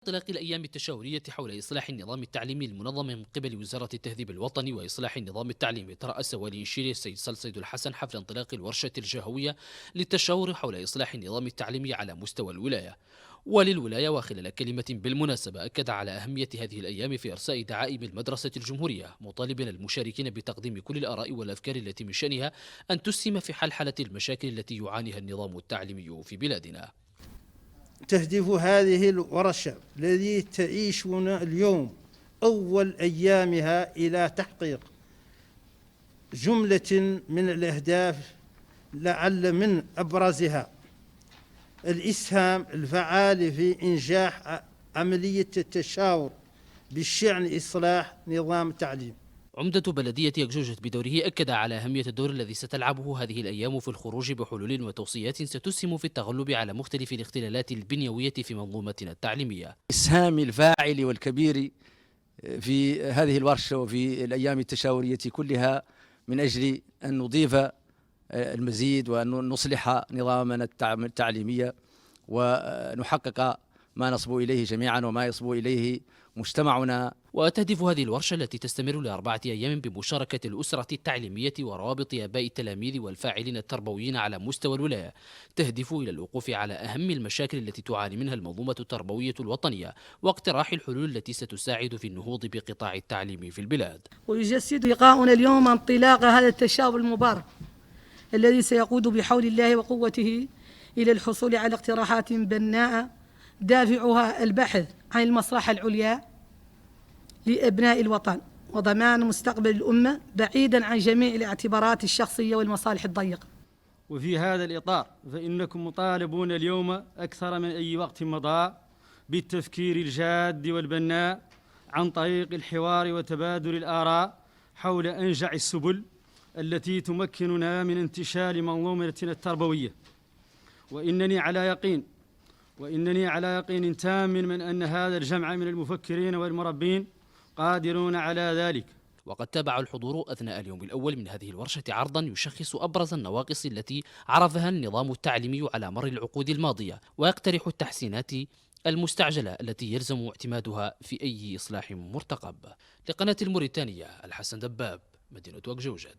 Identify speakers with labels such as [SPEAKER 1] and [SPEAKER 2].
[SPEAKER 1] انطلاق الأيام التشاورية حول إصلاح النظام التعليمي المنظم من قبل وزارة التهذيب الوطني وإصلاح النظام التعليمي، ترأس ولي الشير السيد سيد الحسن حفل انطلاق الورشة الجهوية للتشاور حول إصلاح النظام التعليمي على مستوى الولاية وللولاية. وخلال كلمة بالمناسبة أكد على أهمية هذه الأيام في إرساء دعائم المدرسة الجمهورية، مطالبا المشاركين بتقديم كل الآراء والأفكار التي من شأنها أن تسهم في حلحلة المشاكل التي يعانيها النظام التعليمي في بلادنا.
[SPEAKER 2] تهدف هذه الورشة التي تعيشون اليوم أول أيامها إلى تحقيق جملة من الأهداف، لعل من أبرزها الإسهام الفعال في إنجاح عملية التشاور بالشأن إصلاح نظام التعليم.
[SPEAKER 1] عمدة بلدية يكجوجة بدوره أكد على أهمية الدور الذي ستلعبه هذه الأيام في الخروج بحلول وتوصيات ستسهم في التغلب على مختلف الاختلالات البنيوية في منظومتنا التعليمية.
[SPEAKER 3] إسهام الفاعل والكبير في هذه الورشة وفي الأيام التشاورية كلها من أجل أن نضيف المزيد وأن نصلح نظامنا التعليمي ونحقق ما نصبو إليه جميعا وما يصبو إليه مجتمعنا.
[SPEAKER 1] وتهدف هذه الورشة التي تستمر ل4 أيام بمشاركة الأسرة التعليمية وروابط آباء التلاميذ والفاعلين التربويين على مستوى الولاية، تهدف إلى الوقوف على أهم المشاكل التي تعاني منها المنظومة التربوية الوطنية واقتراح الحلول التي ستساعد في النهوض بقطاع التعليم في البلاد.
[SPEAKER 4] ويجسد لقاؤنا اليوم انطلاق هذا التشاور المبارك الذي سيقود بحول الله وقوته إلى الحصول على اقتراحات بناءة دافعها البحث عن المصلحة العليا لأبناء الوطن وضمان مستقبل الأمة بعيدا عن جميع الاعتبارات الشخصية والمصالح الضيقة.
[SPEAKER 5] وفي هذا الإطار فإنكم مطالبون اليوم أكثر من أي وقت مضى بالتفكير الجاد والبناء عن طريق الحوار وتبادل الآراء حول أنجع السبل التي تمكننا من انتشال منظومتنا التربوية. وإنني على يقين تام من أن هذا الجمع من المفكرين والمربين قادرون على ذلك.
[SPEAKER 1] وقد تابع الحضور أثناء اليوم الأول من هذه الورشة عرضا يشخص أبرز النواقص التي عرفها النظام التعليمي على مر العقود الماضية، ويقترح التحسينات المستعجلة التي يلزم اعتمادها في أي إصلاح مرتقب. لقناة الموريتانية، الحسن دباب، مدينة وكجوجة.